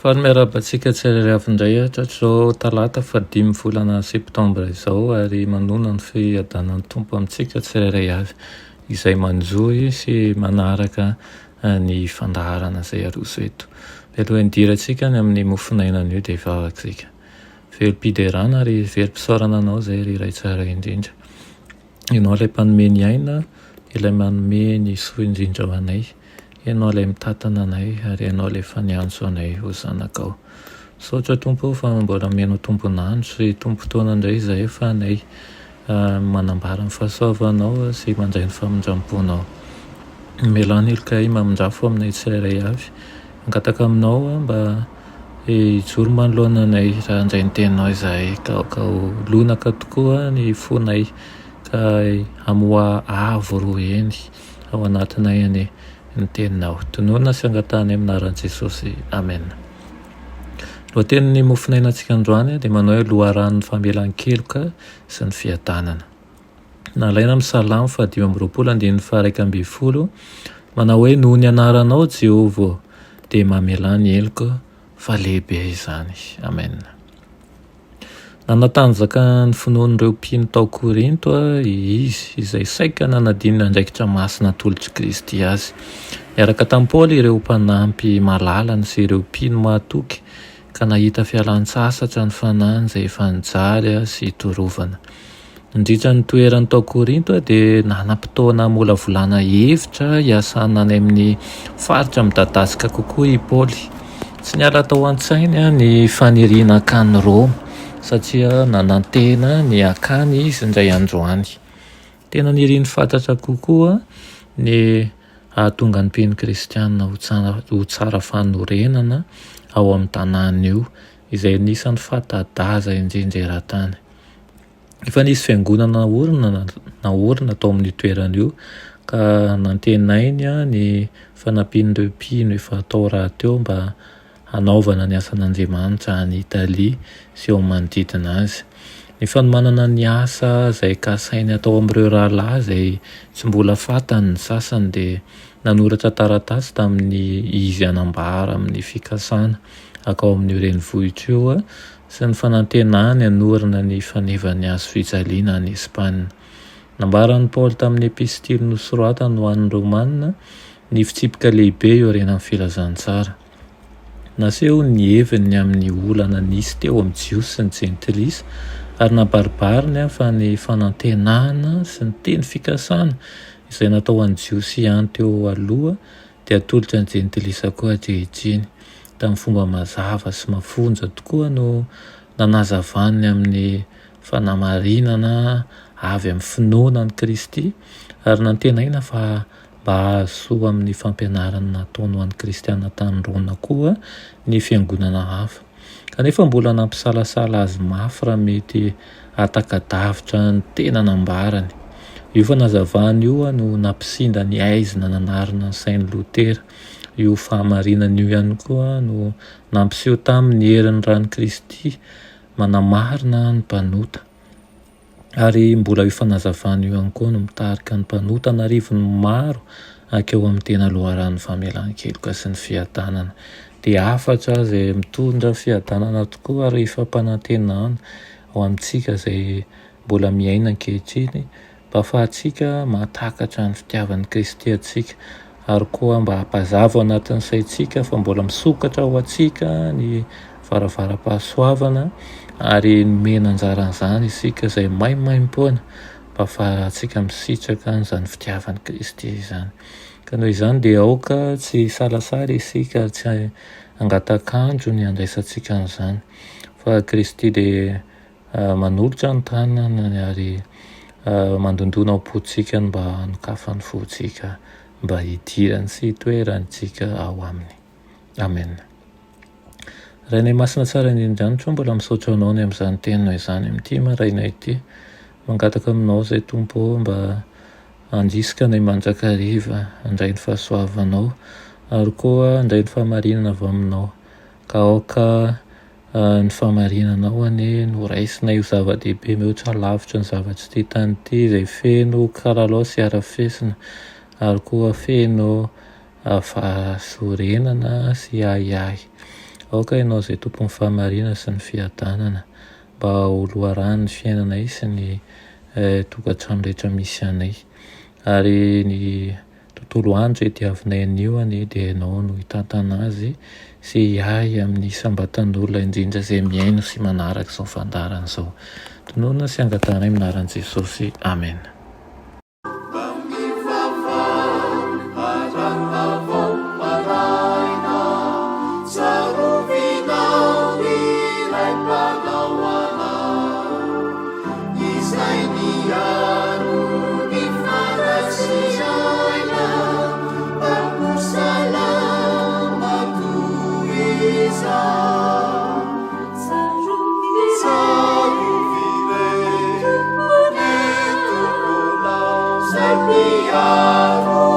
Fa ny miarabantsika tsirairay avy indray hatratrizao talata 5 volana septambra izao ary manona ny fiadanan'ny tompo amintsika tsirairay avy izay manjohy sy manaraka ny fandaharana izay aroso eto. Alohan'ny hidirantsika ny amin'ny mofinaina io dia vavaksika. Velom-piderana ary verom-pisaorana anao izay iray tsara indrindra. Ianao ilay mpanome ny aina, ilay manome ny soa indrindra ho anay. Ianao ilay mitatana anay ary ianao ilay faniantso anay ho zanakao. Saotra tompo fa mbola menao tomponandro sy tompo-taona indray izay fa anay manambara ny fahasoavanao sy mandray ny famindram-ponao. Melany ilokay mamindrafo aminay tsirairay avy. Angataka aminao mba hijoro manoloana anay raha handray ny teninao izahay ka lonaka tokoa ny fonay ka hamoa avo roa eny ao anatinay any ny teninao. Tonoina sy angatahany amin'ny anaran'i Jesosy. Amen. Lohatenin'ny mofinainantsika androany dia manao hoe loharanon'ny famelan-keloka sy ny fiadanana. Nalaina amin'ny Salamo 5:1-20 manao hoe noho ny anaranao Jehovah dia mamela ny heloka fa lehibe izany. Amen. Nanatanjaka ny finoan'ireo mpino tao Korinto izy izay saika nanadinina andraikitra masina tolotry Kristy azy. Miaraka tamin'i Paoly ireo mpanampy malalany sy ireo mpino mahatoky ka nahita fialan-tsasatra ny fanahy izay efa nijaly sy torovana. Nandritra ny toerany tao Korinto dia nanam-potoana molavolana hevitra hiasana any amin'ny faritra midadasika kokoa i Paoly. Tsy niala tao an-tsainy ny faniriana akany Roma satria nanantena ny akany izy indray androany. Tena niriny fantatra kokoa ny ahatonga ny mpino kristianina ho tsara fanorenana ao amin'ny tanàna io izay nisan'ny fanta-daza indrindra eran-tany. Efa nisy fiangonana naorina tao amin'ny toerana io ka nantenainy ny fanampian'ireo mpino efa tao rahateo mba hanaovana ny asan'Andriamanitra any Italia sy ao manodidina azy. Ny fanomanana ny asa izay kasainy atao amin'ireo rahalahy izay tsy mbola fantany ny sasany dia nanoratra taratasy tamin'ny izy anambara amin'ny fikasana akao amin'ny renivohitra io sy ny fanantenany hanorina ny fanevany azy fijaliana any Espana. Nambaran'i Paoly tamin'ny epistily nosoratany ho an'ny Romanina ny fitsipika lehibe eo aorian'ny filazantsara. Naseho ny heviny amin'ny olana nisy teo amin'ny Jiosy sy ny Jentilisa ary nabaribariny fa ny fanantenana sy ny teny fikasana izay natao an'ny Jiosy ihany teo aloha dia atolotra ny Jentilisa koa ankehitriny. Tamin'ny fomba mazava sy mafonja tokoa no nanazavany amin'ny fanamarinana avy amin'ny finoanan'i Kristy ary nantenaina fa mba ahasoa amin'ny fampianarana nataony ho an'ny kristianina tany Roma koa ny fiangonana hafa. Kanefa mbola nampisalasala azy mafy raha mety hatakadavitra ny tena nambarany. Io fanazavany io no nampisinda ny aizina nanarina ny Saint Lutera. Io fahamarinana io ihany koa no nampiseho tamin'ny herin'ny ran'i Kristy manamarina ny mpanota. Ary mbola io fanazavany io ihany koa no mitarika ny mpanota narivony maro akeo amin'ny tena loharan'ny famelan-keloka sy ny fiadanana. Dia afatra izay mitondra fiadanana tokoa ary fampanantenana ao amintsika izay mbola miaina ankehitriny mba ahafahantsika mahatakatra ny fitiavan'i Kristy antsika ary koa mba hampazava ao anatin'ny saintsika fa mbola misokatra ao antsika ny varavara-pahasoavana ary nomena anjaran'izany isika izay maimaim-poana mba ahafahantsika misitraka an'izany fitiavan'i Kristy izany. Ka noho izany dia aoka tsy salasala isika tsy angataka-andro ny andraisantsika an'izany fa Kristy dia manolotra ny tanana ary mandondona am-pontsika mba hanokafany fontsika mba hidirany sy hitoerantsika ao aminy. Amen. Rainay masina tsara indrindra mbola misaotra anao ny amin'izany teninao izany amin'ity maraina ity. Mangataka aminao izay tompo mba handrisika nay mandrakariva, handray ny fahasoavanao ary koa handray ny fahamarinana avy aminao. Ka aoka ny famarinanao anie noraisina io zava-dehibe mihoatra lavitra ny zavatra ty tany ty, izay feno kalalao sy arafesina, ary koa feno fahasorenana sy ahiahy. Aoka ianao izay tompon'ny fahamarinana sy ny fiadanana, mba ho loharano ny fiainanay sy ny tokantrano rehetra misy anay. Ary ny tontolo andro diavinay anio anie dia ianao no hitantana azy sy hiahy amin'ny isam-batan'olona indrindra izay miaino sy manaraka izao fandarana izao. Tonoina sy angatanay amin'ny anaran'i Jesosy. Amen. Savior.